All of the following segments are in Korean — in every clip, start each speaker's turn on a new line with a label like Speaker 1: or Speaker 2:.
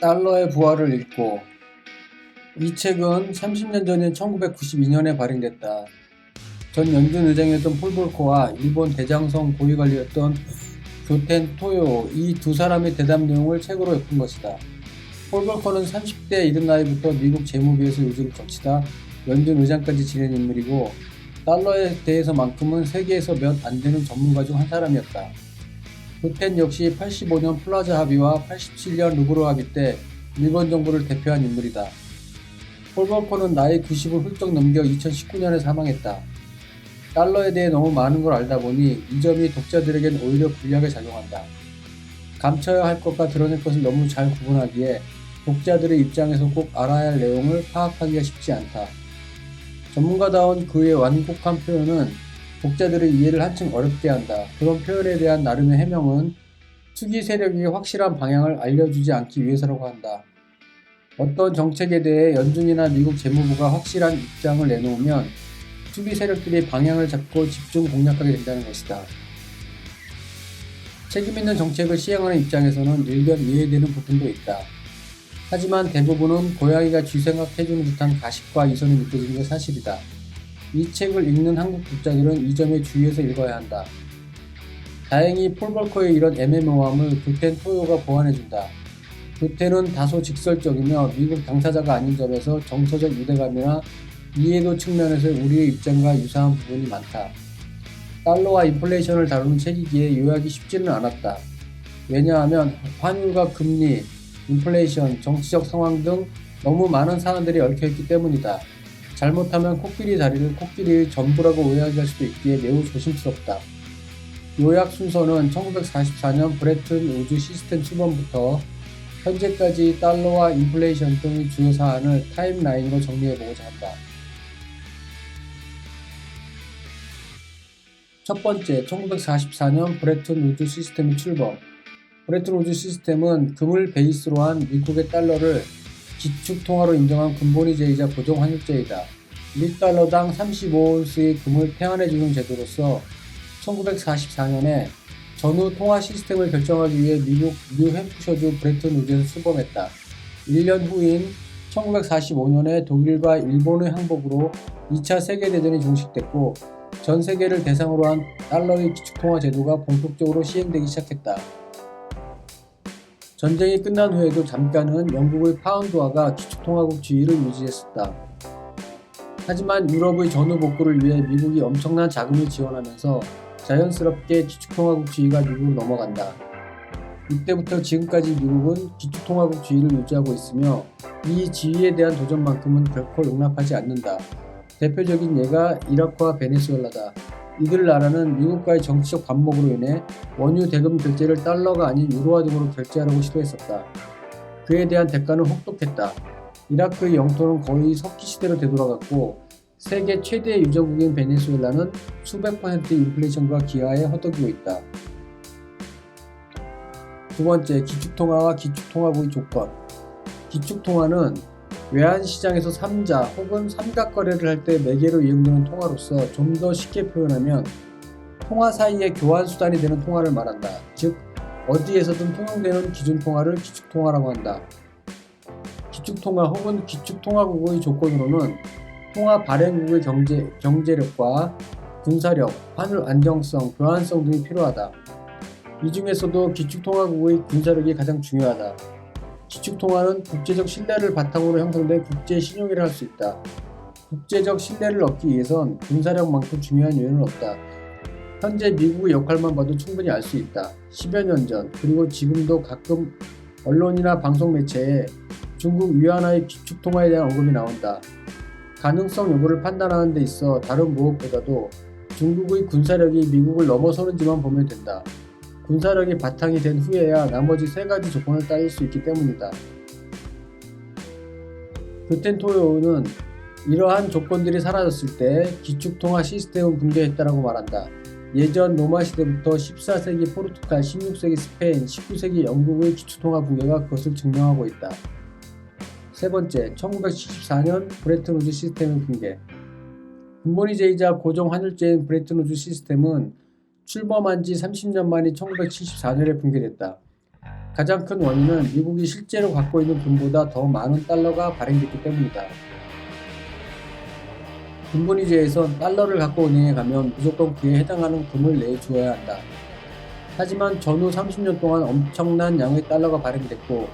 Speaker 1: 달러의 부활을 읽고. 이 책은 30년 전인 1992년에 발행됐다. 전 연준 의장이었던 폴 볼커와 일본 대장성 고위관리였던 교텐 토요, 이 두 사람의 대담 내용을 책으로 엮은 것이다. 폴 볼커는 30대 이른 나이부터 미국 재무부에서 요직을 거치다 연준 의장까지 지낸 인물이고, 달러에 대해서만큼은 세계에서 몇 안 되는 전문가 중 한 사람이었다. 교텐 역시 85년 플라자 합의와 87년 루브르 합의 때 일본 정부를 대표한 인물이다. 폴 볼커는 나이 90을 훌쩍 넘겨 2019년에 사망했다. 달러에 대해 너무 많은 걸 알다 보니 이 점이 독자들에겐 오히려 불리하게 작용한다. 감춰야 할 것과 드러낼 것을 너무 잘 구분하기에 독자들의 입장에서 꼭 알아야 할 내용을 파악하기가 쉽지 않다. 전문가다운 그의 완곡한 표현은 독자들의 이해를 한층 어렵게 한다. 그런 표현에 대한 나름의 해명은 투기 세력에게 확실한 방향을 알려주지 않기 위해서라고 한다. 어떤 정책에 대해 연준이나 미국 재무부가 확실한 입장을 내놓으면 투기 세력들이 방향을 잡고 집중 공략하게 된다는 것이다. 책임있는 정책을 시행하는 입장에서는 일견 이해되는 부분도 있다. 하지만 대부분은 고양이가 쥐 생각해주는 듯한 가식과 이선이 느껴지는 게 사실이다. 이 책을 읽는 한국 독자들은 이 점에 주의해서 읽어야 한다. 다행히 폴 볼커의 이런 애매모호함을 교텐 토요가 보완해준다. 교텐은 다소 직설적이며 미국 당사자가 아닌 점에서 정서적 유대감이나 이해도 측면에서 우리의 입장과 유사한 부분이 많다. 달러와 인플레이션을 다루는 책이기에 요약이 쉽지는 않았다. 왜냐하면 환율과 금리, 인플레이션, 정치적 상황 등 너무 많은 사안들이 얽혀있기 때문이다. 잘못하면 코끼리의 전부라고 오해할 수도 있기에 매우 조심스럽다. 요약 순서는 1944년 브레튼 우드 시스템 출범부터 현재까지 달러와 인플레이션 등의 주요 사안을 타임라인으로 정리해보고자 한다. 첫 번째, 1944년 브레튼 우드 시스템의 출범. 브레튼 우드 시스템은 금을 베이스로 한 미국의 달러를 기축통화로 인정한 근본이제이자 고정환율제이다. 1달러당 35온스의 금을 태환해주는 제도로서 1944년에 전후 통화 시스템을 결정하기 위해 미국 뉴햄프셔주 브레튼 우드에서 출범했다. 1년 후인 1945년에 독일과 일본의 항복으로 2차 세계대전이 종식됐고, 전 세계를 대상으로 한 달러의 기축통화 제도가 본격적으로 시행되기 시작했다. 전쟁이 끝난 후에도 잠깐은 영국의 파운드화가 기축통화국 지위를 유지했었다. 하지만 유럽의 전후 복구를 위해 미국이 엄청난 자금을 지원하면서 자연스럽게 기축통화국 지위가 미국으로 넘어간다. 이때부터 지금까지 미국은 기축통화국 지위를 유지하고 있으며 이 지위에 대한 도전만큼은 결코 용납하지 않는다. 대표적인 예가 이라크와 베네수엘라다. 이들 나라는 미국과의 정치적 반목으로 인해 원유 대금 결제를 달러가 아닌 유로화 등으로 결제하려고 시도했었다. 그에 대한 대가는 혹독했다. 이라크의 영토는 거의 석기 시대로 되돌아갔고, 세계 최대의 유저국인 베네수엘라는 수백 %의 인플레이션과 기아에 허덕이고 있다. 두 번째, 기축통화와 기축통화국의 조건. 기축통화는 외환시장에서 삼자 혹은 삼각거래를 할 때 매개로 이용되는 통화로서 좀 더 쉽게 표현하면 통화 사이의 교환수단이 되는 통화를 말한다. 즉, 어디에서든 통용되는 기준통화를 기축통화라고 한다. 기축통화 혹은 기축통화국의 조건으로는 통화 발행국의 경제력과 군사력, 환율 안정성, 교환성 등이 필요하다. 이 중에서도 기축통화국의 군사력이 가장 중요하다. 기축통화는 국제적 신뢰를 바탕으로 형성된 국제 신용이라 할 수 있다. 국제적 신뢰를 얻기 위해선 군사력만큼 중요한 요인은 없다. 현재 미국의 역할만 봐도 충분히 알 수 있다. 10여 년 전, 그리고 지금도 가끔 언론이나 방송 매체에 중국 위안화의 기축통화에 대한 언급이 나온다. 가능성 여부를 판단하는 데 있어 다른 무엇보다도 중국의 군사력이 미국을 넘어서는지만 보면 된다. 군사력이 바탕이 된 후에야 나머지 세 가지 조건을 따질 수 있기 때문이다. 교텐 토요는 이러한 조건들이 사라졌을 때 기축통화 시스템은 붕괴했다라고 말한다. 예전 로마 시대부터 14세기 포르투갈, 16세기 스페인, 19세기 영국의 기축통화 붕괴가 그것을 증명하고 있다. 세 번째, 1974년 브레튼 우드 시스템의 붕괴. 근본이제이자 고정환율제인 브레튼 우드 시스템은 출범한 지 30년 만인 1974년에 붕괴됐다. 가장 큰 원인은 미국이 실제로 갖고 있는 금보다 더 많은 달러가 발행됐기 때문이다. 금본위제에선 달러를 갖고 은행에 가면 무조건 그에 해당하는 금을 내주어야 한다. 하지만 전후 30년 동안 엄청난 양의 달러가 발행됐고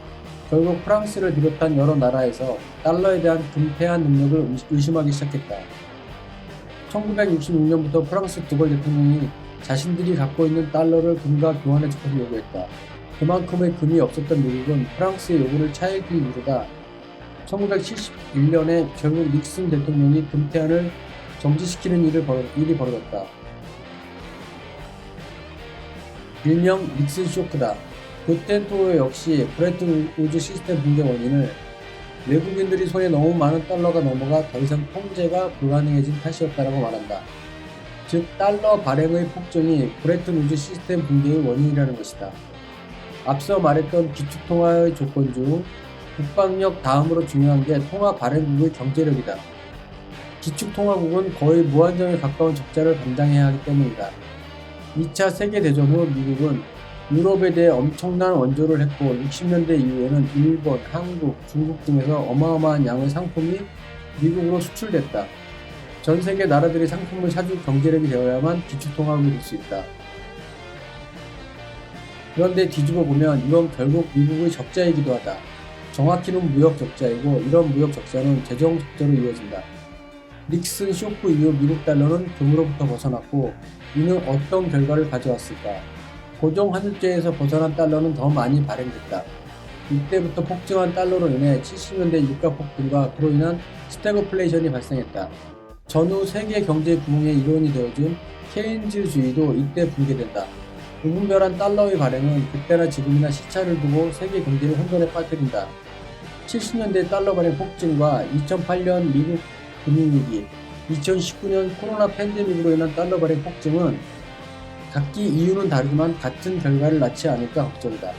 Speaker 1: 결국 프랑스를 비롯한 여러 나라에서 달러에 대한 금폐한 능력을 의심하기 시작했다. 1966년부터 프랑스 드골 대통령이 자신들이 갖고 있는 달러를 금과 교환해 주도록 요구했다. 그만큼의 금이 없었던 미국은 프랑스의 요구를 차일피 미루다 1971년에 결국 닉슨 대통령이 금폐한을 정지시키는 일이 벌어졌다. 일명 닉슨 쇼크다. 그때 또 역시 브레튼 우즈 시스템 붕괴 원인을 외국인들이 손에 너무 많은 달러가 넘어가 더 이상 통제가 불가능해진 탓이었다라고 말한다. 즉 달러 발행의 폭증이 브레튼 우즈 시스템 붕괴의 원인이라는 것이다. 앞서 말했던 기축통화의 조건 중 국방력 다음으로 중요한 게 통화 발행국의 경제력이다. 기축통화국은 거의 무한정에 가까운 적자를 감당해야 하기 때문이다. 2차 세계대전 후 미국은 유럽에 대해 엄청난 원조를 했고 60년대 이후에는 일본, 한국, 중국 등에서 어마어마한 양의 상품이 미국으로 수출됐다. 전 세계 나라들이 상품을 사줄 경제력이 되어야만 기축통화국이 될 수 있다. 그런데 뒤집어 보면 이건 결국 미국의 적자이기도 하다. 정확히는 무역 적자이고 이런 무역 적자는 재정 적자로 이어진다. 닉슨 쇼크 이후 미국 달러는 금으로부터 벗어났고 이는 어떤 결과를 가져왔을까? 고정 환율제에서 벗어난 달러는 더 많이 발행됐다. 이때부터 폭증한 달러로 인해 70년대 유가 폭등과 그로 인한 스태그플레이션이 발생했다. 전후 세계 경제 구흥의 일원이 되어준 케인즈주의도 이때 붕괴된다. 무분별한 달러의 발행은 그때나 지금이나 시차를 두고 세계 경제를 혼돈에 빠뜨린다. 70년대 달러 발행 폭증과 2008년 미국 금융위기, 2019년 코로나 팬데믹으로 인한 달러 발행 폭증은 각기 이유는 다르지만 같은 결과를 낳지 않을까 걱정이다.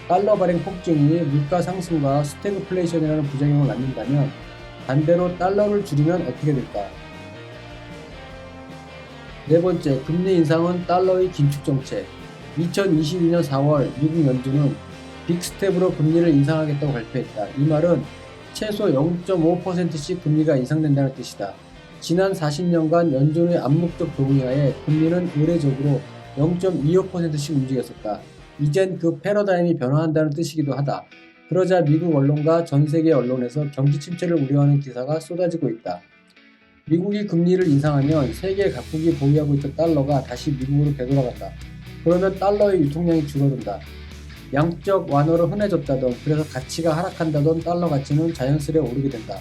Speaker 1: 달러 발행 폭증이 물가 상승과 스태그플레이션이라는 부작용을 낳는다면 반대로 달러를 줄이면 어떻게 될까? 네 번째, 금리 인상은 달러의 긴축 정책. 2022년 4월 미국 연준은 빅스텝으로 금리를 인상하겠다고 발표했다. 이 말은 최소 0.5%씩 금리가 인상된다는 뜻이다. 지난 40년간 연준의 암묵적 도구하에 금리는 의례적으로 0.25%씩 움직였었다. 이젠 그 패러다임이 변화한다는 뜻이기도 하다. 그러자 미국 언론과 전 세계 언론에서 경기 침체를 우려하는 기사가 쏟아지고 있다. 미국이 금리를 인상하면 세계 각국이 보유하고 있던 달러가 다시 미국으로 되돌아간다. 그러면 달러의 유통량이 줄어든다. 양적 완화로 흔해졌다던 그래서 가치가 하락한다던 달러 가치는 자연스레 오르게 된다.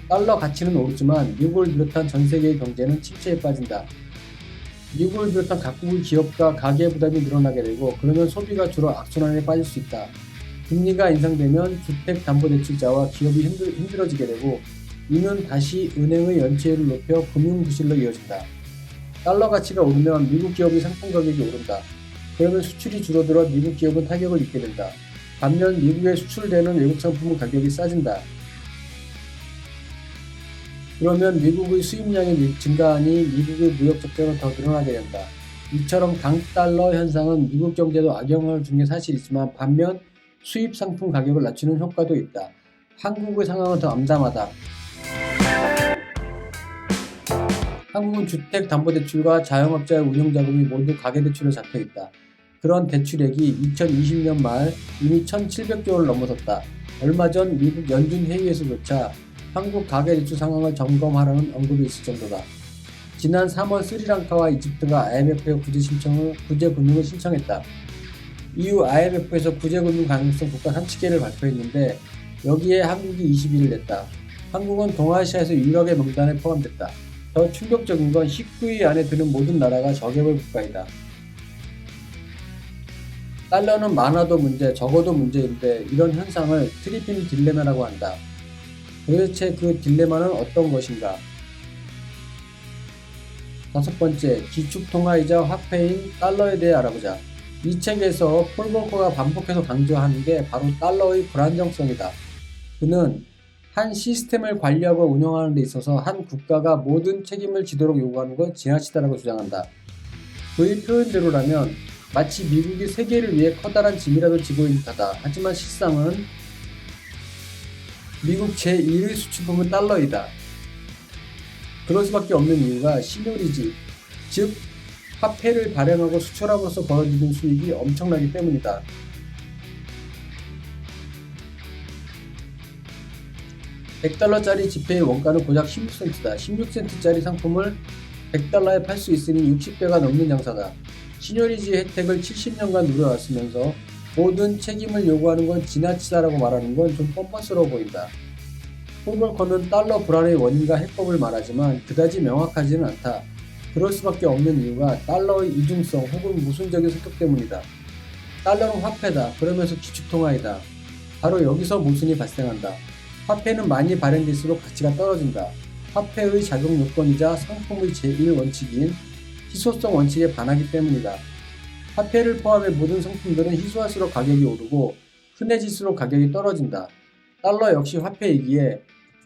Speaker 1: 달러 가치는 오르지만 미국을 비롯한 전 세계의 경제는 침체에 빠진다. 미국을 비롯한 각국의 기업과 가계 부담이 늘어나게 되고 그러면 소비가 주로 악순환에 빠질 수 있다. 금리가 인상되면 주택담보대출자와 기업이 힘들어지게 되고 이는 다시 은행의 연체율을 높여 금융부실로 이어진다. 달러 가치가 오르면 미국 기업의 상품 가격이 오른다. 그러면 수출이 줄어들어 미국 기업은 타격을 입게 된다. 반면 미국에 수출되는 외국 상품은 가격이 싸진다. 그러면 미국의 수입량이 증가하니 미국의 무역 적자는 더 늘어나게 된다. 이처럼 강달러 현상은 미국 경제도 악영향을 준 게 사실이지만 반면 수입 상품 가격을 낮추는 효과도 있다. 한국의 상황은 더 암담하다. 한국은 주택담보대출과 자영업자의 운용자금이 모두 가계대출에 잡혀있다. 그런 대출액이 2020년 말 이미 1,700조 원을 넘어섰다. 얼마 전 미국 연준 회의에서조차 한국 가계대출 상황을 점검하라는 언급이 있을 정도다. 지난 3월 스리랑카와 이집트가 IMF에 구제 금융을 신청했다. 이후 IMF에서 구제 금융 가능성 국가 30개를 발표했는데 여기에 한국이 20위를 냈다. 한국은 동아시아에서 유일하게 명단에 포함됐다. 더 충격적인 건 19위 안에 드는 모든 나라가 저개발 국가이다. 달러는 많아도 문제, 적어도 문제인데 이런 현상을 트리핀 딜레마라고 한다. 도대체 그 딜레마는 어떤 것인가? 다섯 번째, 기축통화이자 화폐인 달러에 대해 알아보자. 이 책에서 폴 볼커가 반복해서 강조하는 게 바로 달러의 불안정성이다. 그는 한 시스템을 관리하고 운영하는 데 있어서 한 국가가 모든 책임을 지도록 요구하는 건 지나치다라고 주장한다. 그의 표현대로라면 마치 미국이 세계를 위해 커다란 짐이라도 지고 있는 듯하다. 하지만 실상은 미국 제1의 수출품은 달러이다. 그럴 수밖에 없는 이유가 시뇰이지, 즉 화폐를 발행하고 수출함으로써 벌어지는 수익이 엄청나기 때문이다. $100짜리 지폐의 원가는 고작 16센트다. 16센트짜리 상품을 $100에 팔 수 있으니 60배가 넘는 장사다. 시뇰이지 혜택을 70년간 누려왔으면서 모든 책임을 요구하는 건 지나치다라고 말하는 건 좀 뻔뻔스러워 보인다. 폴 볼커는 달러 불안의 원인과 해법을 말하지만 그다지 명확하지는 않다. 그럴 수밖에 없는 이유가 달러의 이중성 혹은 모순적인 성격 때문이다. 달러는 화폐다. 그러면서 기축통화이다. 바로 여기서 모순이 발생한다. 화폐는 많이 발행될수록 가치가 떨어진다. 화폐의 작용 요건이자 상품의 제1원칙인 희소성 원칙에 반하기 때문이다. 화폐를 포함해 모든 상품들은 희소할수록 가격이 오르고 흔해질수록 가격이 떨어진다. 달러 역시 화폐이기에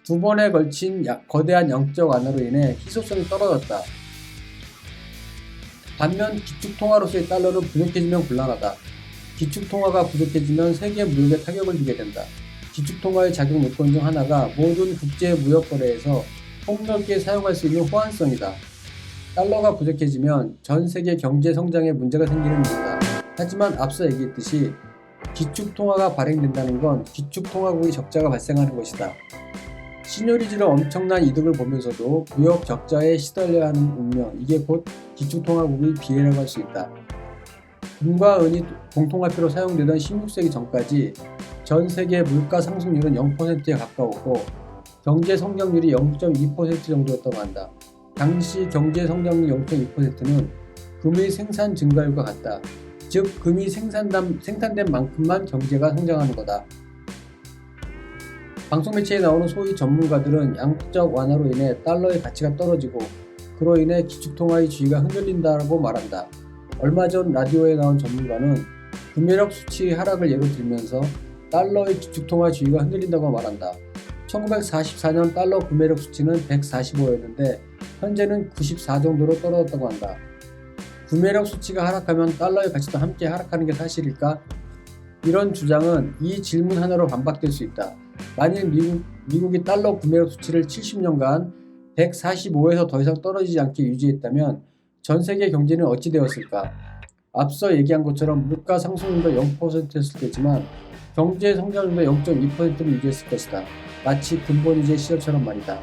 Speaker 1: 두 번에 걸친 거대한 영적 완화로 인해 희소성이 떨어졌다. 반면 기축통화로서의 달러는 부족해지면 곤란하다. 기축통화가 부족해지면 세계 무역에 타격을 주게 된다. 기축통화의 작용 요건 중 하나가 모든 국제 무역 거래에서 폭넓게 사용할 수 있는 호환성이다. 달러가 부족해지면 전 세계 경제 성장에 문제가 생기는 일이다. 하지만 앞서 얘기했듯이 기축통화가 발행된다는 건 기축통화국의 적자가 발생하는 것이다. 시뇰이지는 엄청난 이득을 보면서도 무역 적자에 시달려야 하는 운명, 이게 곧 기축통화국의 비애라고 할 수 있다. 금과 은이 공통화폐로 사용되던 16세기 전까지 전 세계 물가 상승률은 0%에 가까웠고 경제 성장률이 0.2% 정도였다고 한다. 당시 경제 성장률 0.2%는 금의 생산 증가율과 같다. 즉 금이 생산된 만큼만 경제가 성장하는 거다. 방송 매체에 나오는 소위 전문가들은 양적 완화로 인해 달러의 가치가 떨어지고 그로 인해 기축통화의 지위가 흔들린다고 말한다. 얼마 전 라디오에 나온 전문가는 구매력 수치의 하락을 예로 들면서 달러의 기축통화 지위가 흔들린다고 말한다. 1944년 달러 구매력 수치는 145였는데 현재는 94 정도로 떨어졌다고 한다. 구매력 수치가 하락하면 달러의 가치도 함께 하락하는 게 사실일까? 이런 주장은 이 질문 하나로 반박될 수 있다. 만일 미국이 달러 구매력 수치를 70년간 145에서 더 이상 떨어지지 않게 유지했다면 전 세계 경제는 어찌 되었을까? 앞서 얘기한 것처럼 물가 상승률도 0%였을 테지만 경제 성장률도 0.2%를 유지했을 것이다. 마치 근본이제 시절처럼 말이다.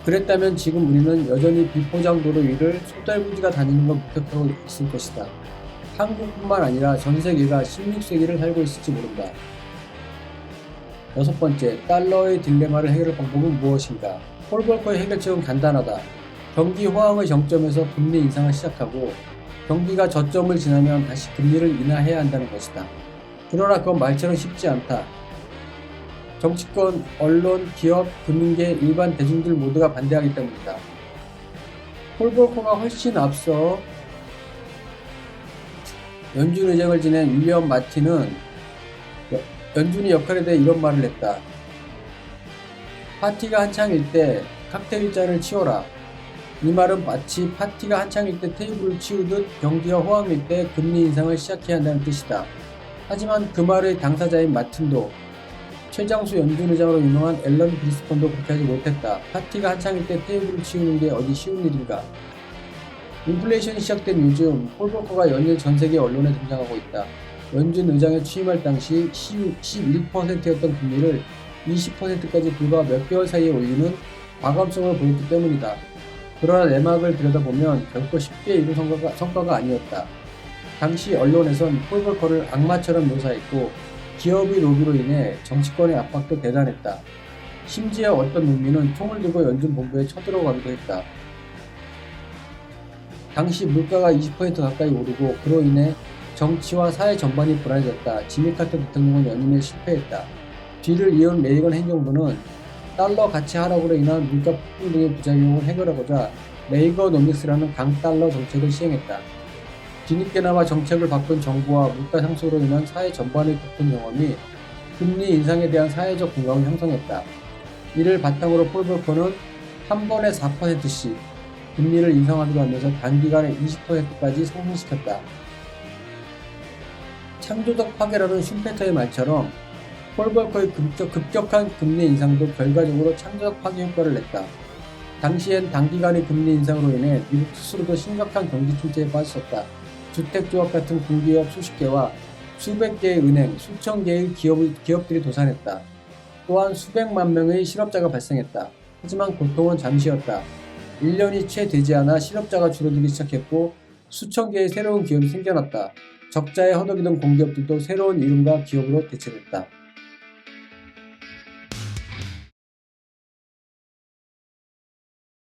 Speaker 1: 그랬다면 지금 우리는 여전히 비포장 도로 위를 소달구지가 다니는 걸 목격하고 있을 것이다. 한국뿐만 아니라 전 세계가 16세기를 살고 있을지 모른다. 여섯 번째, 달러의 딜레마를 해결할 방법은 무엇인가? 폴 볼커의 해결책은 간단하다. 경기 호황의 정점에서 금리 인상을 시작하고 경기가 저점을 지나면 다시 금리를 인하해야 한다는 것이다. 그러나 그건 말처럼 쉽지 않다. 정치권, 언론, 기업, 금융계, 일반 대중들 모두가 반대하기 때문이다. 폴 볼커가 훨씬 앞서 연준 의장을 지낸 윌리엄 마틴은 연준의 역할에 대해 이런 말을 했다. 파티가 한창일 때 칵테일 잔을 치워라. 이 말은 마치 파티가 한창일 때 테이블을 치우듯 경기가 호황일 때 금리 인상을 시작해야 한다는 뜻이다. 하지만 그 말의 당사자인 마틴도 최장수 연준 의장으로 유명한 앨런 브리스폰도 그렇게 하지 못했다. 파티가 한창일 때 테이블을 치우는 게 어디 쉬운 일인가. 인플레이션이 시작된 요즘 폴 볼커가 연일 전세계 언론에 등장하고 있다. 연준 의장에 취임할 당시 11%였던 금리를 20%까지 불과 몇 개월 사이에 올리는 과감성을 보였기 때문이다. 그러나 내막을 들여다보면 결코 쉽게 이룬 성과가 아니었다. 당시 언론에선 폴 볼커를 악마처럼 묘사했고 기업의 로비로 인해 정치권의 압박도 대단했다. 심지어 어떤 농민은 총을 들고 연준 본부에 쳐들어가기도 했다. 당시 물가가 20% 가까이 오르고 그로 인해 정치와 사회 전반이 불안해졌다. 지미 카터 대통령은 연임에 실패했다. 뒤를 이은 레이건 행정부는 달러 가치 하락으로 인한 물가 폭등 등의 부작용을 해결하고자 레이거노믹스라는 강달러 정책을 시행했다. 뒤늦게나마 정책을 바꾼 정부와 물가 상승으로 인한 사회 전반의 급등 경험이 금리 인상에 대한 사회적 공감을 형성했다. 이를 바탕으로 폴 볼커는 한 번에 4%씩 금리를 인상하기로 하면서 단기간에 20%까지 상승시켰다. 창조적 파괴라는 슈페터의 말처럼 폴 볼커의 급격한 금리 인상도 결과적으로 창조적 파괴 효과를 냈다. 당시엔 단기간의 금리 인상으로 인해 미국 스스로도 심각한 경기 침체에 빠졌었다. 주택조합 같은 공기업 수십 개와 수백 개의 은행, 수천 개의 기업들이 도산했다. 또한 수백만 명의 실업자가 발생했다. 하지만 고통은 잠시였다. 1년이 채 되지 않아 실업자가 줄어들기 시작했고 수천 개의 새로운 기업이 생겨났다. 적자에 허덕이던 공기업들도 새로운 이름과 기업으로 대체됐다.